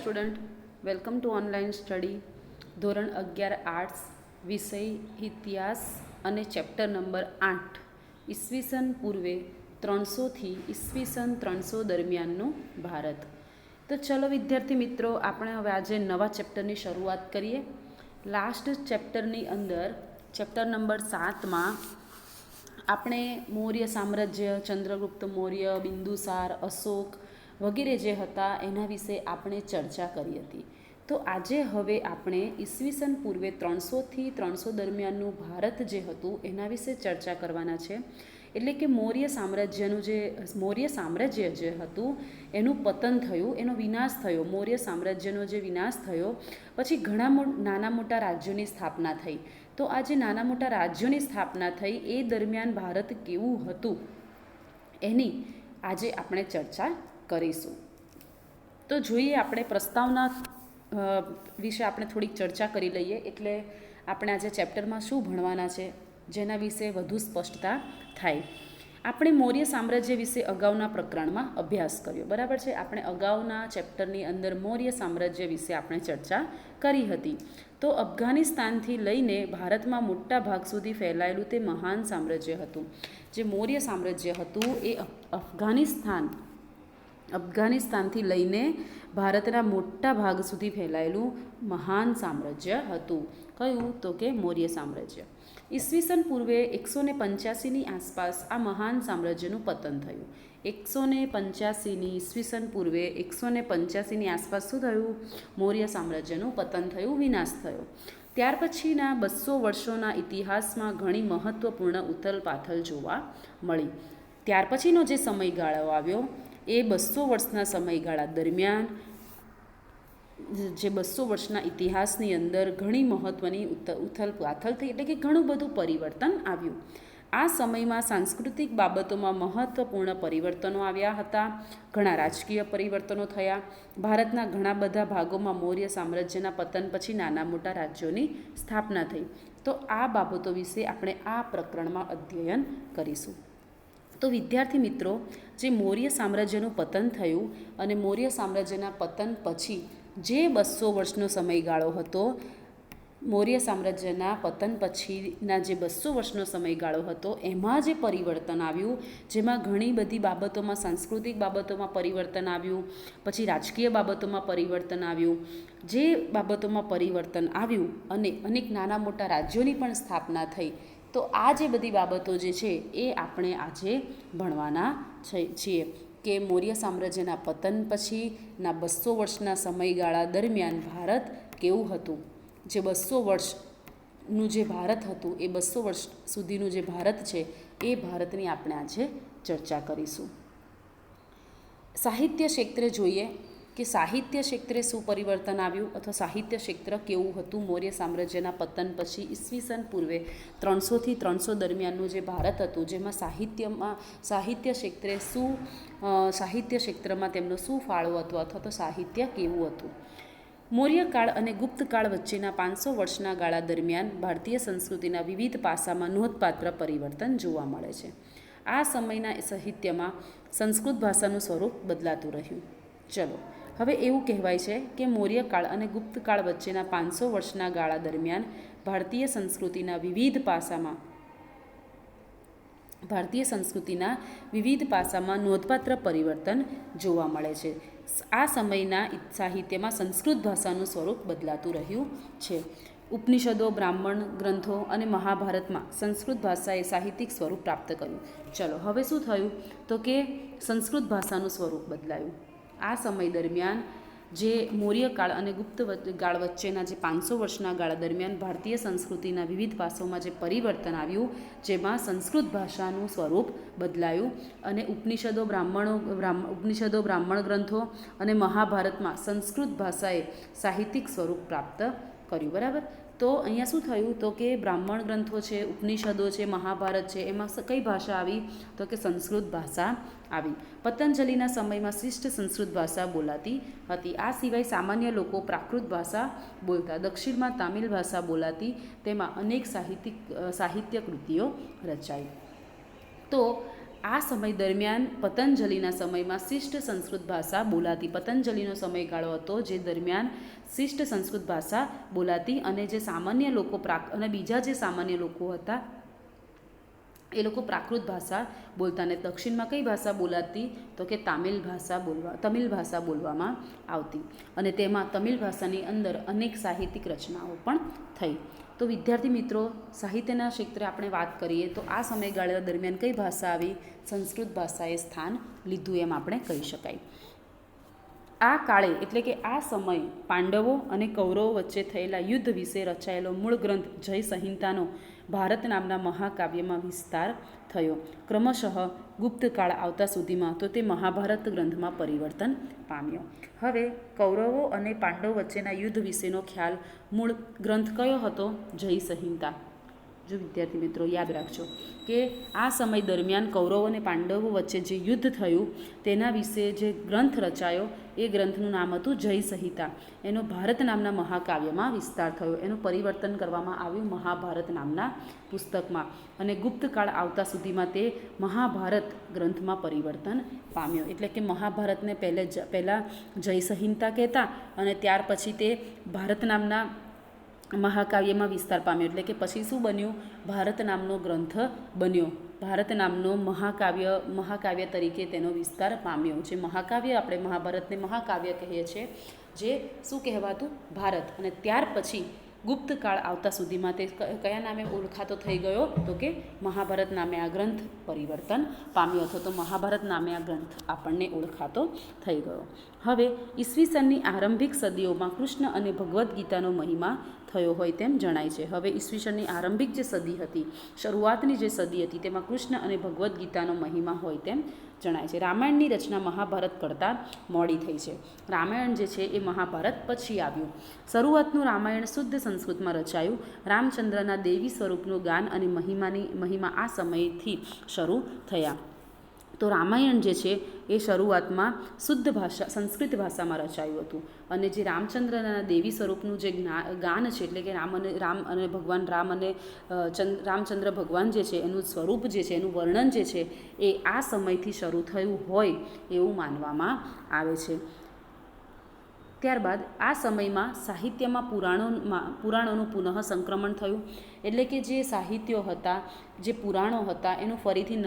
Student, welcome to online study. ધોરણ 11 arts, વિષય ઇતિહાસ અને ચેપ્ટર નંબર 8 ઈસવીસન પૂર્વે 300થી ઈસવીસન 300 દરમિયાનનું ભારત. તો ચલો વિદ્યાર્થી મિત્રો, આપણે હવે આજે નવા ચેપ્ટરની શરૂઆત કરીએ. લાસ્ટ ચેપ્ટરની અંદર ચેપ્ટર નંબર 7માં આપણે મૌર્ય સામ્રાજ્ય, ચંદ્રગુપ્ત મૌર્ય, બિંદુસાર, અશોક વગેરે જે હતા એના વિશે આપણે ચર્ચા કરી હતી. તો આજે હવે આપણે ઈસવીસન પૂર્વે 300થી 300 દરમિયાનનું ભારત જે હતું એના વિશે ચર્ચા કરવાના છે. એટલે કે મૌર્ય સામ્રાજ્ય જે હતું એનું પતન થયું, એનો વિનાશ થયો. મૌર્ય સામ્રાજ્યનો જે વિનાશ થયો પછી ઘણા નાના મોટા રાજ્યોની સ્થાપના થઈ. તો આ જે નાના મોટા રાજ્યોની સ્થાપના થઈ એ દરમિયાન ભારત કેવું હતું એની આજે આપણે ચર્ચા કરીશું. તો જોઈએ, આપણે પ્રસ્તાવના વિશે આપણે થોડીક ચર્ચા કરી લઈએ, એટલે આપણે આજે ચેપ્ટરમાં શું ભણવાના છે જેના વિશે વધુ સ્પષ્ટતા થાય. આપણે મૌર્ય સામ્રાજ્ય વિશે અગાઉના પ્રકરણમાં અભ્યાસ કર્યો, બરાબર છે. આપણે અગાઉના ચેપ્ટરની અંદર મૌર્ય સામ્રાજ્ય વિશે આપણે ચર્ચા કરી હતી. તો અફઘાનિસ્તાનથી લઈને ભારતમાં મોટા ભાગ સુધી ફેલાયેલું તે મહાન સામ્રાજ્ય હતું. જે મૌર્ય સામ્રાજ્ય હતું એ અફઘાનિસ્તાનથી લઈને ભારતના મોટા ભાગ સુધી ફેલાયેલું મહાન સામ્રાજ્ય હતું. કયું? તો કે મૌર્ય સામ્રાજ્ય. ઈસવીસન પૂર્વે 185ની આસપાસ આ મહાન સામ્રાજ્યનું પતન થયું. 185ની ઈસવીસન પૂર્વે 185ની આસપાસ શું થયું? મૌર્ય સામ્રાજ્યનું પતન થયું, વિનાશ થયો. ત્યાર પછીના 200 વર્ષોના ઇતિહાસમાં ઘણી મહત્ત્વપૂર્ણ ઉથલપાથલ જોવા મળી. ત્યાર પછીનો જે સમયગાળો આવ્યો એ 200 વર્ષના સમયગાળા દરમિયાન જે 200 વર્ષના ઇતિહાસની અંદર ઘણી મહત્ત્વની ઉથલપાથલ થઈ, એટલે કે ઘણું બધું પરિવર્તન આવ્યું. આ સમયમાં સાંસ્કૃતિક બાબતોમાં મહત્ત્વપૂર્ણ પરિવર્તનો આવ્યા હતા. ઘણા રાજકીય પરિવર્તનો થયા. ભારતના ઘણા બધા ભાગોમાં મૌર્ય સામ્રાજ્યના પતન પછી નાના મોટા રાજ્યોની સ્થાપના થઈ. તો આ બાબતો વિશે આપણે આ પ્રકરણમાં અધ્યયન કરીશું. તો વિદ્યાર્થી મિત્રો, જે મૌર્ય સામ્રાજ્યનું પતન થયું અને મૌર્ય સામ્રાજ્યના પતન પછી જે 200 વર્ષનો સમયગાળો હતો, મૌર્ય સામ્રાજ્યના પતન પછીના જે 200 વર્ષનો સમયગાળો હતો એમાં જે પરિવર્તન આવ્યું, જેમાં ઘણી બધી બાબતોમાં, સાંસ્કૃતિક બાબતોમાં પરિવર્તન આવ્યું, પછી રાજકીય બાબતોમાં પરિવર્તન આવ્યું. જે બાબતોમાં પરિવર્તન આવ્યું અને અનેક નાના મોટા રાજ્યોની પણ સ્થાપના થઈ. તો આ જે બધી બાબતો જે છે એ આપણે આજે ભણવાના છીએ કે મૌર્ય સામ્રાજ્યના પતન પછીના 200 વર્ષના સમયગાળા દરમિયાન ભારત કેવું હતું. જે 200 વર્ષનું જે ભારત હતું એ 200 વર્ષ સુધીનું જે ભારત છે એ ભારતની આપણે આજે ચર્ચા કરીશું. સાહિત્ય ક્ષેત્રે જોઈએ કે સાહિત્ય ક્ષેત્રે શું પરિવર્તન આવ્યું અથવા સાહિત્ય ક્ષેત્ર કેવું હતું મૌર્ય સામ્રાજ્યના પતન પછી ઈસવીસન પૂર્વે 300થી 300 દરમિયાનનું જે ભારત હતું, જેમાં સાહિત્ય ક્ષેત્રમાં તેમનો શું ફાળો હતો અથવા તો સાહિત્ય કેવું હતું. મૌર્યકાળ અને ગુપ્તકાળ વચ્ચેના 500 વર્ષના ગાળા દરમિયાન ભારતીય સંસ્કૃતિના વિવિધ પાસામાં નોંધપાત્ર પરિવર્તન જોવા મળે છે. આ સમયના સાહિત્યમાં સંસ્કૃત ભાષાનું સ્વરૂપ બદલાતું રહ્યું. ચલો, હવે એવું કહેવાય છે કે મૌર્યકાળ અને ગુપ્તકાળ વચ્ચેના 500 વર્ષના ગાળા દરમિયાન ભારતીય સંસ્કૃતિના વિવિધ પાસામાં નોંધપાત્ર પરિવર્તન જોવા મળે છે. આ સમયના સાહિત્યમાં સંસ્કૃત ભાષાનું સ્વરૂપ બદલાતું રહ્યું છે. ઉપનિષદો, બ્રાહ્મણ ગ્રંથો અને મહાભારતમાં સંસ્કૃત ભાષાએ સાહિત્યિક સ્વરૂપ પ્રાપ્ત કર્યું. ચલો, હવે શું થયું? તો કે સંસ્કૃત ભાષાનું સ્વરૂપ બદલાયું. આ સમય દરમિયાન જે મૌર્યકાળ અને ગુપ્તકાળ વચ્ચેના જે 500 વર્ષના ગાળા દરમિયાન ભારતીય સંસ્કૃતિના વિવિધ પાસાઓમાં જે પરિવર્તન આવ્યું, જેમાં સંસ્કૃત ભાષાનું સ્વરૂપ બદલાયું અને ઉપનિષદો, બ્રાહ્મણ ગ્રંથો અને મહાભારતમાં સંસ્કૃત ભાષાએ સાહિત્યિક સ્વરૂપ પ્રાપ્ત કર્યું. બરાબર. તો અહીંયા શું થયું? તો કે બ્રાહ્મણ ગ્રંથો છે, ઉપનિષદો છે, મહાભારત છે, એમાં કઈ ભાષા આવી? તો કે સંસ્કૃત ભાષા આવી. પતંજલિના સમયમાં શિષ્ટ સંસ્કૃત ભાષા બોલાતી હતી. આ સિવાય સામાન્ય લોકો પ્રાકૃત ભાષા બોલતા. દક્ષિણમાં તામિલ ભાષા બોલાતી. તેમાં અનેક સાહિત્ય કૃતિઓ રચાઈ. તો આ સમય દરમિયાન પતંજલિના સમયમાં શિષ્ટ સંસ્કૃત ભાષા બોલાતી. પતંજલિનો સમયગાળો હતો જે દરમિયાન શિષ્ટ સંસ્કૃત ભાષા બોલાતી, અને જે સામાન્ય લોકો અને બીજા જે સામાન્ય લોકો હતા એ લોકો પ્રાકૃત ભાષા બોલતા. અને દક્ષિણમાં કઈ ભાષા બોલાતી? તો કે તમિલ ભાષા બોલવામાં આવતી. અને તેમાં તમિલ ભાષાની અંદર અનેક સાહિત્યિક રચનાઓ પણ થઈ. તો વિદ્યાર્થી મિત્રો, સાહિત્યના ક્ષેત્રે આપણે વાત કરીએ તો આ સમયગાળા દરમિયાન કઈ ભાષા આવી? સંસ્કૃત ભાષાએ સ્થાન લીધું એમ આપણે કહી શકાય. આ કાળે એટલે કે આ સમય પાંડવો અને કૌરવો વચ્ચે થયેલા યુદ્ધ વિશે રચાયેલો મૂળ ગ્રંથ જય સંહિતાનો ભારત નામના મહાકાવ્યમાં વિસ્તાર થયો. ક્રમશઃ ગુપ્તકાળ આવતા સુધીમાં તો તે મહાભારત ગ્રંથમાં પરિવર્તન પામ્યો. હવે કૌરવો અને પાંડવો વચ્ચેના યુદ્ધ વિશેનો ખ્યાલ મૂળ ગ્રંથ કયો હતો? જય સંહિતા. જો વિદ્યાર્થી મિત્રો યાદ રાખજો કે આ સમય દરમિયાન કૌરવો અને પાંડવો વચ્ચે જે યુદ્ધ થયું તેના વિશે જે ગ્રંથ રચાયો એ ગ્રંથનું નામ હતું જય સંહિતા. એનો ભારત નામના મહાકાવ્યમાં વિસ્તાર થયો. એનું પરિવર્તન કરવામાં આવ્યું મહાભારત નામના પુસ્તકમાં, અને ગુપ્તકાળ આવતા સુધીમાં તે મહાભારત ગ્રંથમાં પરિવર્તન પામ્યો. એટલે કે મહાભારતને પહેલાં જય સંહિતા કહેતા, અને ત્યાર પછી તે ભારત નામના મહાકાવ્યમાં વિસ્તાર પામ્યો. એટલે કે પછી શું બન્યું? ભારત નામનો ગ્રંથ બન્યો. ભારત નામનો મહાકાવ્ય તરીકે તેનો વિસ્તાર પામ્યો. જે મહાકાવ્ય આપણે મહાભારતને મહાકાવ્ય કહીએ છીએ, જે શું કહેવાતું? ભારત. અને ત્યાર પછી ગુપ્તકાળ આવતા સુધીમાં તે કયા નામે ઓળખાતો થઈ ગયો? તો કે મહાભારત નામે આ ગ્રંથ પરિવર્તન પામ્યો હતો. તો મહાભારત નામે આ ગ્રંથ આપણને ઓળખાતો થઈ ગયો. હવે ઈસવીસનની આરંભિક સદીઓમાં કૃષ્ણ અને ભગવદ્ ગીતાનો મહિમા થયો હોય તેમ જણાય છે. હવે ઈસવીસનની આરંભિક જે સદી હતી, શરૂઆતની જે સદી હતી, તેમાં કૃષ્ણ અને ભગવદ્ ગીતાનો મહિમા હોય તેમ જણાય છે. રામાયણની રચના મહાભારત કરતાં મોડી થઈ છે. રામાયણ જે છે એ મહાભારત પછી આવ્યું. શરૂઆતનું રામાયણ શુદ્ધ સંસ્કૃતમાં રચાયું. રામચંદ્રના દેવી સ્વરૂપનું ગાન અને મહિમા આ સમયથી શરૂ થયા. તો રામાયણ જે છે એ શરૂઆતમાં શુદ્ધ ભાષા સંસ્કૃત ભાષામાં રચાયું હતું. અને જે રામચંદ્રના દેવી સ્વરૂપનું જે ગાન છે, એટલે કે રામચંદ્ર ભગવાન જે છે એનું સ્વરૂપ જે છે, એનું વર્ણન જે છે એ આ સમયથી શરૂ થયું હોય એવું માનવામાં આવે છે. ત્યારબાદ આ સમયમાં સાહિત્યમાં પુરાણોનું પુનઃ સંક્રમણ થયું. એટલે કે જે સાહિત્યો હતા, જે પુરાણો હતા, એનું ફરીથી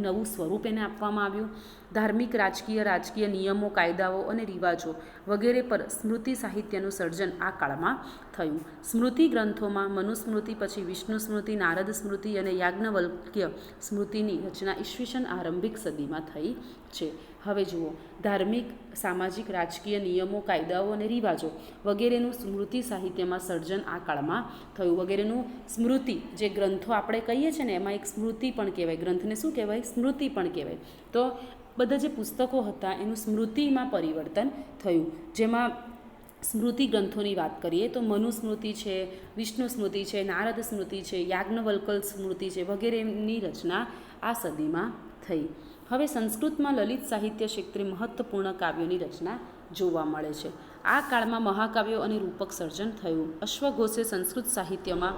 નવું સ્વરૂપ એને આપવામાં આવ્યું. ધાર્મિક, રાજકીય નિયમો, કાયદાઓ અને રિવાજો વગેરે પર સ્મૃતિ સાહિત્યનું સર્જન આ કાળમાં થયું. સ્મૃતિ ગ્રંથોમાં મનુસ્મૃતિ, પછી વિષ્ણુ સ્મૃતિ, નારદ સ્મૃતિ અને યાજ્ઞવલ્ક્ય સ્મૃતિની રચના ઈસવીસન આરંભિક સદીમાં થઈ છે. હવે જુઓ, ધાર્મિક, સામાજિક, રાજકીય નિયમો, કાયદાઓ અને રિવાજો વગેરેનું સ્મૃતિ સાહિત્યમાં સર્જન આ કાળમાં થયું. વગેરેનું સ્મૃતિ, જે ગ્રંથો આપણે કહીએ છીએ ને, એમાં એક સ્મૃતિ પણ કહેવાય. ગ્રંથને શું કહેવાય? સ્મૃતિ પણ કહેવાય. તો બધા જે પુસ્તકો હતા એનું સ્મૃતિમાં પરિવર્તન થયું. જેમાં સ્મૃતિ ગ્રંથોની વાત કરીએ તો મનુસ્મૃતિ છે, વિષ્ણુ સ્મૃતિ છે, નારદ સ્મૃતિ છે, યાજ્ઞવલ્ક્ય સ્મૃતિ છે વગેરેની રચના આ સદીમાં થઈ. હવે સંસ્કૃતમાં લલિત સાહિત્ય ક્ષેત્રે મહત્વપૂર્ણ કાવ્યોની રચના જોવા મળે છે. આ કાળમાં મહાકાવ્યો અને રૂપક સર્જન થયું. અશ્વઘોષે સંસ્કૃત સાહિત્યમાં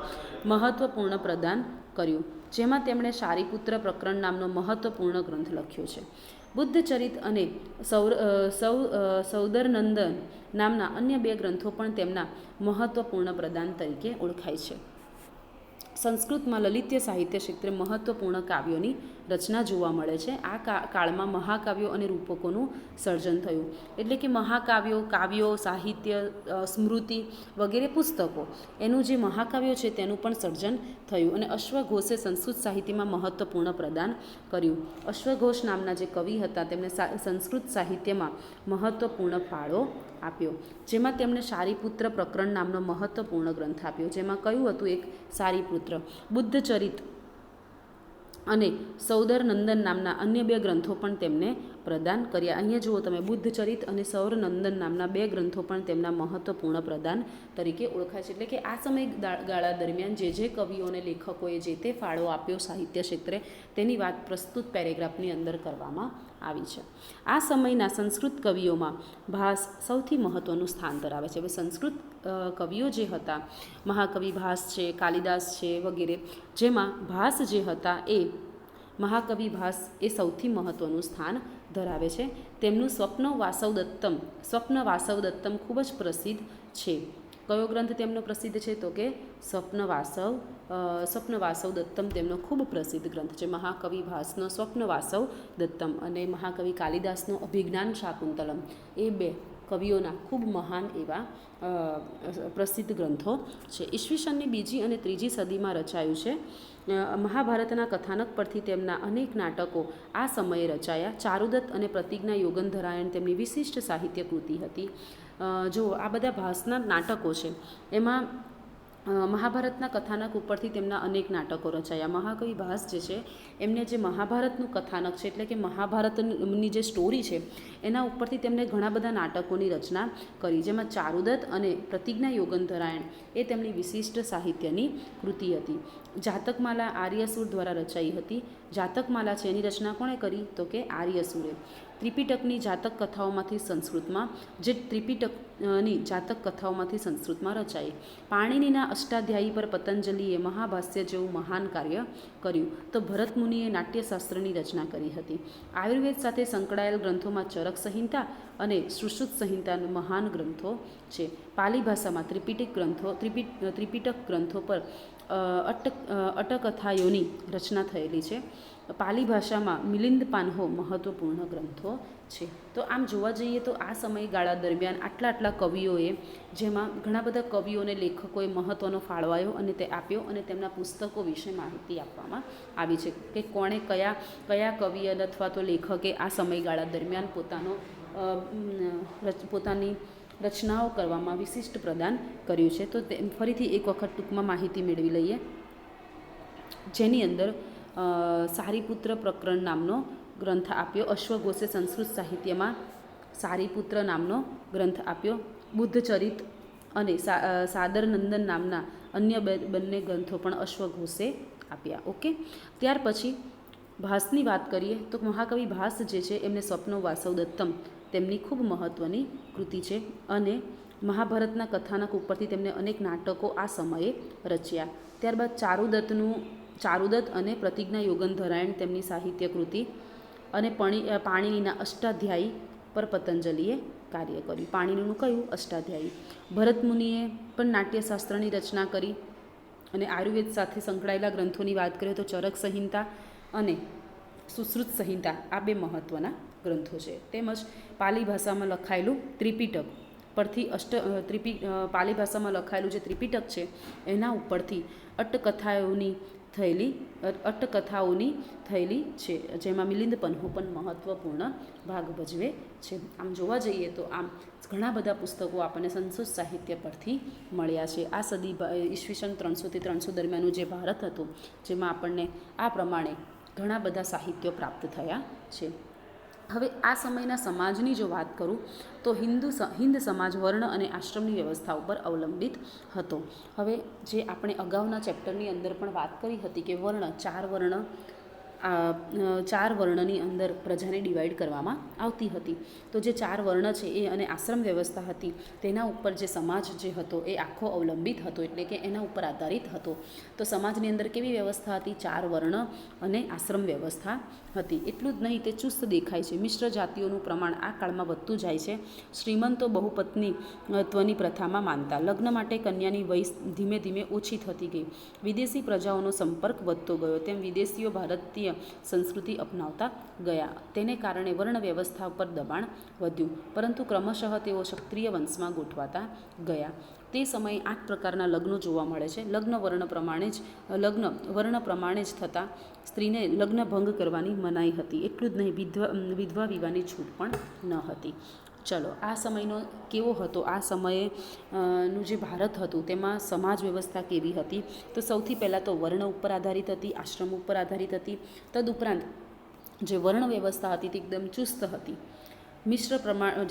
મહત્વપૂર્ણ પ્રદાન કર્યું, જેમાં તેમણે શારીપુત્ર પ્રકરણ નામનો મહત્વપૂર્ણ ગ્રંથ લખ્યો છે. બુદ્ધચરિત અને સૌદરનંદન નામના અન્ય 2 ગ્રંથો પણ તેમના મહત્વપૂર્ણ પ્રદાન તરીકે ઓળખાય છે. સંસ્કૃતમાં લલિત્ય સાહિત્ય ક્ષેત્રે મહત્વપૂર્ણ કાવ્યોની રચના જોવા મળે છે. આ કાળમાં મહાકાવ્યો અને રૂપકોનું સર્જન થયું. એટલે કે મહાકાવ્યો, કાવ્યો, સાહિત્ય, સ્મૃતિ વગેરે પુસ્તકો, એનું જે મહાકાવ્યો છે તેનું પણ સર્જન થયું. અને અશ્વઘોષે સંસ્કૃત સાહિત્યમાં મહત્વપૂર્ણ પ્રદાન કર્યું. અશ્વઘોષ નામના જે કવિ હતા તેમણે સંસ્કૃત સાહિત્યમાં મહત્વપૂર્ણ ફાળો આપ્યો, જેમાં તેમણે શારીપુત્ર પ્રકરણ નામનો મહત્વપૂર્ણ ગ્રંથ આપ્યો. જેમાં કયું હતું? એક શારીપુત્ર. બુદ્ધચરિત અને સૌદરનંદન નામના અન્ય 2 ગ્રંથો પણ તેમને પ્રદાન કર્યા. અહીંયા જુઓ તમે, બુદ્ધચરિત અને સૌરનંદન નામના 2 ગ્રંથો પણ તેમના મહત્વપૂર્ણ પ્રદાન તરીકે ઓળખાય છે. એટલે કે આ સમયગાળા દરમિયાન જે કવિઓ અને લેખકોએ જે તે ફાળો આપ્યો સાહિત્ય ક્ષેત્રે, તેની વાત પ્રસ્તુત પેરેગ્રાફની અંદર કરવામાં આવી છે. આ સમયના સંસ્કૃત કવિઓમાં ભાસ સૌથી મહત્ત્વનું સ્થાન ધરાવે છે. હવે સંસ્કૃત કવિઓ જે હતા, મહાકવિ ભાસ છે, કાલિદાસ છે વગેરે, જેમાં ભાસ જે હતા એ મહાકવિ ભાસ એ સૌથી મહત્ત્વનું સ્થાન ધરાવે છે. તેમનું સ્વપ્ન વાસવદત્તમ ખૂબ જ પ્રસિદ્ધ છે. કયો ગ્રંથ તેમનો પ્રસિદ્ધ છે? તો કે સ્વપ્ન વાસવદત્તમ તેમનો ખૂબ પ્રસિદ્ધ ગ્રંથ છે. મહાકવિ ભાસનો સ્વપ્ન વાસવદત્તમ અને મહાકવિ કાલિદાસનો અભિજ્ઞાન શાકુંતલમ એ બે કવિઓના ખૂબ મહાન એવા પ્રસિદ્ધ ગ્રંથો છે. ઈસવીસનની 2જી અને 3જી સદીમાં રચાયું છે. મહાભારતના કથાનક પરથી તેમના અનેક નાટકો આ સમયે રચાયા. ચારુદત્ત અને પ્રતિજ્ઞા યોગનધરાયણ તેમની વિશિષ્ટ સાહિત્ય કૃતિ હતી. જો આ બધા ભાસના નાટકો છે એમાં મહાભારતના કથાનક ઉપરથી તેમના અનેક નાટકો રચાયા. મહાકવિ ભાસ જે છે એમને જે મહાભારતનું કથાનક છે એટલે કે મહાભારતની જે સ્ટોરી છે એના ઉપરથી તેમણે ઘણા બધા નાટકોની રચના કરી, જેમાં ચારુદત્ત અને પ્રતિજ્ઞા યોગનધરાયણ એ તેમની વિશિષ્ટ સાહિત્યની કૃતિ હતી. જાતકમાલા આર્યસુર દ્વારા રચાઈ હતી. જાતકમાલા છે એની રચના કોણે કરી? તો કે આર્યસુરે. ત્રિપિટકની જાતક કથાઓમાંથી સંસ્કૃતમાં રચાઈ. પાણિનીના અષ્ટાધ્યાયી પર પતંજલિએ મહાભાષ્ય જેવું મહાન કાર્ય કર્યું. તો ભરતમુનિએ નાટ્યશાસ્ત્રની રચના કરી હતી. આયુર્વેદ સાથે સંકળાયેલ ગ્રંથોમાં ચરક સંહિતા અને સુશ્રુત સંહિતા મહાન ગ્રંથો છે. પાલી ભાષામાં ત્રિપિટક ગ્રંથો પર અટકથાઓની રચના થયેલી છે. પાલી ભાષામાં મિલિંદ પાન્હો મહત્વપૂર્ણ ગ્રંથો છે. તો આમ જોવા જઈએ તો આ સમયગાળા દરમિયાન આટલા કવિઓએ, જેમાં ઘણા બધા કવિઓને લેખકોએ મહત્ત્વનો ફાળો આવ્યો અને તે આપ્યો અને તેમના પુસ્તકો વિશે માહિતી આપવામાં આવી છે કે કોણે કયા કવિએ અથવા તો લેખકે આ સમયગાળા દરમિયાન પોતાની રચનાઓ કરવામાં વિશિષ્ટ પ્રદાન કર્યું છે. તો તે ફરીથી એક વખત ટૂંકમાં માહિતી મેળવી લઈએ, જેની અંદર સારીપુત્ર પ્રકરણ નામનો ગ્રંથ આપ્યો. અશ્વઘોષે સંસ્કૃત સાહિત્યમાં સારીપુત્ર નામનો ગ્રંથ આપ્યો. બુદ્ધચરિત અને સાદરનંદન નામના અન્ય બંને ગ્રંથો પણ અશ્વઘોષે આપ્યા. ઓકે, ત્યાર પછી ભાસની વાત કરીએ તો મહાકવિ ભાસ જે છે એમને સ્વપ્નો વાસવદત્તમ તેમની ખૂબ મહત્ત્વની કૃતિ છે અને મહાભારતના કથાનક ઉપરથી તેમને અનેક નાટકો આ સમયે રચ્યા. ત્યારબાદ ચારુદત્ત અને પ્રતિજ્ઞા યોગનધરાયણ તેમની સાહિત્ય કૃતિ અને પાણિનીના અષ્ટાધ્યાયી પર પતંજલિએ કાર્ય કર્યું. પાણિનીનું કયું? અષ્ટાધ્યાયી. ભરતમુનિએ પણ નાટ્યશાસ્ત્રની રચના કરી અને આયુર્વેદ સાથે સંકળાયેલા ગ્રંથોની વાત કરીએ તો ચરક સંહિતા અને સુશ્રુત સંહિતા આ બે મહત્ત્વના ગ્રંથો છે. તેમજ પાલી ભાષામાં લખાયેલું ત્રિપિટક પરથી પાલી ભાષામાં લખાયેલું જે ત્રિપિટક છે એના ઉપરથી અટકથાઓની થયેલી છે, જેમાં મિલિંદ પન્હો પણ મહત્ત્વપૂર્ણ ભાગ ભજવે છે. આમ જોવા જઈએ તો આમ ઘણા બધા પુસ્તકો આપણને સંસ્કૃત સાહિત્ય પરથી મળ્યા છે. આ સદી ઈસવીસન 300 થી 300 દરમિયાનનું જે ભારત હતું, જેમાં આપણને આ પ્રમાણે ઘણા બધા સાહિત્યો પ્રાપ્ત થયા છે. હવે આ સમયના સમાજની જો વાત કરું તો હિન્દ સમાજ વર્ણ અને આશ્રમની વ્યવસ્થા ઉપર અવલંબિત હતો. હવે જે આપણે અગાઉના ચેપ્ટરની અંદર પણ વાત કરી હતી કે ચાર વર્ણની અંદર પ્રજાને ડિવાઈડ કરવામાં આવતી હતી. તો જે 4 વર્ણ છે એ અને આશ્રમ વ્યવસ્થા હતી તેના ઉપર જે સમાજ જે હતો એ આખો અવલંબિત હતો, એટલે કે એના ઉપર આધારિત હતો. તો સમાજની અંદર કેવી વ્યવસ્થા હતી? 4 વર્ણ અને આશ્રમ વ્યવસ્થા હતી. એટલું જ નહીં, તે ચુસ્ત દેખાય છે. મિશ્ર જાતિઓનું પ્રમાણ આ કાળમાં વધતું જાય છે. શ્રીમંતો બહુપત્નીત્વની પ્રથામાં માનતા. લગ્ન માટે કન્યાની વય ધીમે ધીમે ઓછી થતી ગઈ. વિદેશી પ્રજાઓનો સંપર્ક વધતો ગયો, તેમ વિદેશીઓ ભારતીય સંસ્કૃતિ અપનાવતા ગયા. તેને કારણે વર્ણ વ્યવસ્થા પર દબાણ વધ્યું, પરંતુ ક્રમશઃ તેઓ ક્ષત્રિય વંશમાં ગોઠવાતા ગયા. તે સમયે 8 પ્રકારના લગ્નો જોવા મળે છે. લગ્ન વર્ણ પ્રમાણે જ થતાં સ્ત્રીને લગ્ન ભંગ કરવાની મનાઈ હતી. એટલું જ નહીં, વિધવા વિવાહની છૂટ પણ ન હતી. ચલો, આ સમયનો કેવો હતો? આ સમયે નું જે ભારત હતું તેમાં સમાજ વ્યવસ્થા કેવી હતી? તો સૌથી પહેલાં તો વર્ણ ઉપર આધારિત હતી, આશ્રમ ઉપર આધારિત હતી. તદુપરાંત જે વર્ણ વ્યવસ્થા હતી તે એકદમ ચુસ્ત હતી. મિશ્ર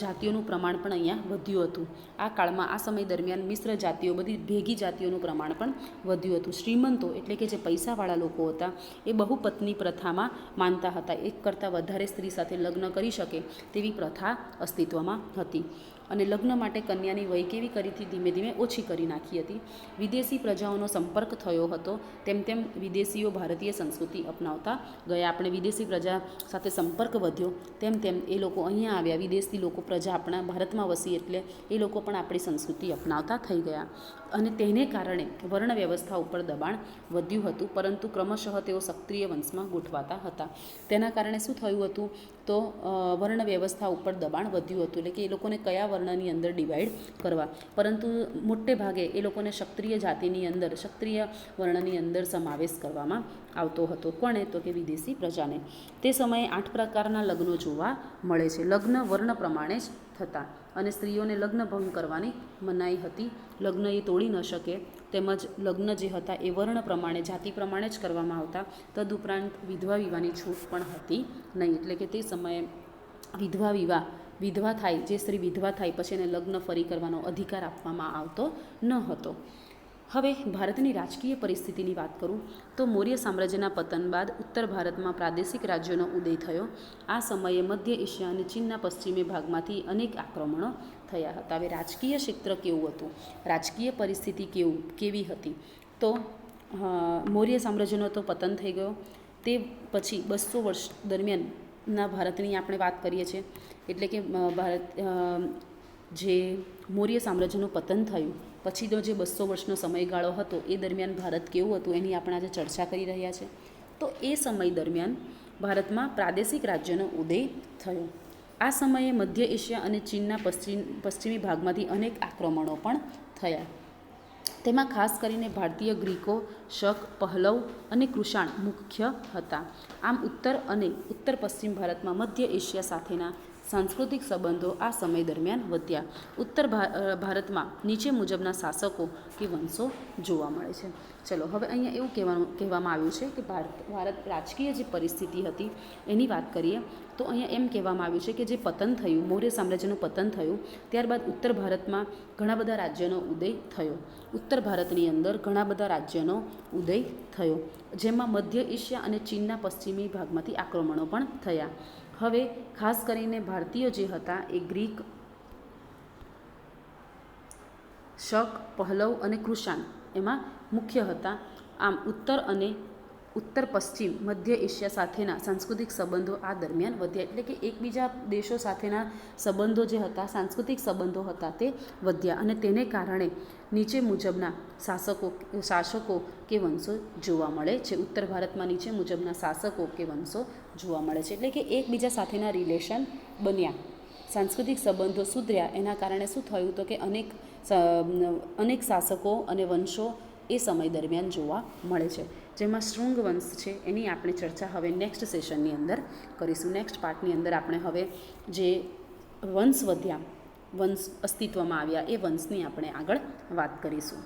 જાતિઓનું પ્રમાણ પણ અહીંયા વધ્યું હતું. આ કાળમાં આ સમય દરમિયાન મિશ્ર જાતિઓ, બધી ભેગી જાતિઓનું પ્રમાણ પણ વધ્યું હતું. શ્રીમંતો એટલે કે જે પૈસાવાળા લોકો હતા એ બહુપત્ની પ્રથામાં માનતા હતા. એક કરતાં વધારે સ્ત્રી સાથે લગ્ન કરી શકે તેવી પ્રથા અસ્તિત્વમાં હતી. અને લગ્ન માટે કન્યાની વય કેવી કરી હતી? ધીમે ધીમે ઓછી કરી નાખી હતી. વિદેશી પ્રજાઓનો સંપર્ક થયો હતો, તેમ તેમ વિદેશીઓ ભારતીય સંસ્કૃતિ અપનાવતા ગયા. આપણે વિદેશી પ્રજા સાથે સંપર્ક વધ્યો તેમ તેમ એ લોકો અહીંયા આવ્યા. વિદેશી લોકો પ્રજા આપણા ભારતમાં વસી એટલે એ લોકો પણ આપણી સંસ્કૃતિ અપનાવતા થઈ ગયા અને તેને કારણે વર્ણ વ્યવસ્થા ઉપર દબાણ વધ્યું હતું, પરંતુ ક્રમશઃ તેઓ ક્ષત્રિય વંશમાં ગોઠવાતા હતા. તેના કારણે શું થયું હતું? તો વર્ણ વ્યવસ્થા ઉપર દબાણ વધ્યું હતું, એટલે કે એ લોકોને કયા વર્ણની અંદર ડિવાઈડ કરવા, પરંતુ મોટે ભાગે એ લોકોને ક્ષત્રિય જાતિની અંદર, ક્ષત્રિય વર્ણની અંદર સમાવેશ કરવામાં આવતો હતો. કોણે? તો કે વિદેશી પ્રજાને. તે સમયે 8 પ્રકારના લગ્નો જોવા મળે છે. લગ્ન વર્ણ પ્રમાણે જ થતા અને સ્ત્રીઓને લગ્ન ભંગ કરવાની મનાઈ હતી. લગ્ન એ તોડી ન શકે, તેમજ લગ્ન જે હતા એ વર્ણ પ્રમાણે, જાતિ પ્રમાણે જ કરવામાં આવતા. તદુપરાંત વિધવા વિવાહની છૂટ પણ હતી નહીં, એટલે કે તે સમયે વિધવા થાય, જે સ્ત્રી વિધવા થાય પછી એને લગ્ન ફરી કરવાનો અધિકાર આપવામાં આવતો ન હતો. હવે ભારતની રાજકીય પરિસ્થિતિની વાત કરું તો મૌર્ય સામ્રાજ્યના પતન બાદ ઉત્તર ભારતમાં પ્રાદેશિક રાજ્યોનો ઉદય થયો. આ સમયે મધ્ય એશિયા અને ચીનના પશ્ચિમી ભાગમાંથી અનેક આક્રમણો થયા હતા. હવે રાજકીય ક્ષેત્ર કેવું હતું? રાજકીય પરિસ્થિતિ કેવી હતી? તો મૌર્ય સામ્રાજ્યનો તો પતન થઈ ગયો. તે પછી 200 વર્ષ દરમિયાનના ભારતની આપણે વાત કરીએ છીએ, એટલે કે જે મૌર્ય સામ્રાજ્યનું પતન થયું પછીનો જે 200 વર્ષનો સમયગાળો હતો એ દરમિયાન ભારત કેવું હતું એની આપણે આજે ચર્ચા કરી રહ્યા છે. તો એ સમય દરમિયાન ભારતમાં પ્રાદેશિક રાજ્યનો ઉદય થયો. આ સમયે મધ્ય એશિયા અને ચીનના પશ્ચિમી ભાગમાંથી અનેક આક્રમણો પણ થયા. તેમાં ખાસ કરીને ભારતીય, ગ્રીકો, શક, પહલવ અને કૃષાણ મુખ્ય હતા. આમ ઉત્તર પશ્ચિમ ભારતમાં મધ્ય એશિયા સાથેના સાંસ્કૃતિક સંબંધો આ સમય દરમિયાન વધ્યા. ઉત્તર ભારતમાં નીચે મુજબના શાસકો કે વંશો જોવા મળે છે. ચલો હવે અહીંયા એવું કહેવામાં આવ્યું છે કે ભારત રાજકીય જે પરિસ્થિતિ હતી એની વાત કરીએ તો અહીંયા એમ કહેવામાં આવ્યું છે કે જે પતન થયું, મૌર્ય સામ્રાજ્યનું પતન થયું, ત્યારબાદ ઉત્તર ભારતમાં ઘણા બધા રાજ્યનો ઉદય થયો. ઉત્તર ભારતની અંદર ઘણા બધા રાજ્યનો ઉદય થયો, જેમાં મધ્ય એશિયા અને ચીનના પશ્ચિમી ભાગમાંથી આક્રમણો પણ થયા. હવે ખાસ કરીને ભારતીયો જે હતા એ ગ્રીક, શક, પહલવ અને કૃષાણ એમાં મુખ્ય હતા. આમ ઉત્તર પશ્ચિમ મધ્ય એશિયા સાથેના સાંસ્કૃતિક સંબંધો આ દરમિયાન વધ્યા, એટલે કે એકબીજા દેશો સાથેના સંબંધો જે હતા, સાંસ્કૃતિક સંબંધો હતા તે વધ્યા અને તેને કારણે નીચે મુજબના શાસકો કે વંશો જોવા મળે છે. ઉત્તર ભારતમાં નીચે મુજબના શાસકો કે વંશો જોવા મળે છે, એટલે કે એકબીજા સાથેના રિલેશન બન્યા, સાંસ્કૃતિક સંબંધો સુધર્યા. એના કારણે શું થયું? તો કે અનેક શાસકો અને વંશો એ સમય દરમિયાન જોવા મળે છે, જેમાં શૃંગ વંશ છે એની આપણે ચર્ચા હવે નેક્સ્ટ સેશનની અંદર કરીશું. નેક્સ્ટ પાર્ટની અંદર આપણે હવે જે વંશ વધ્યા, વંશ અસ્તિત્વમાં આવ્યા એ વંશની આપણે આગળ વાત કરીશું.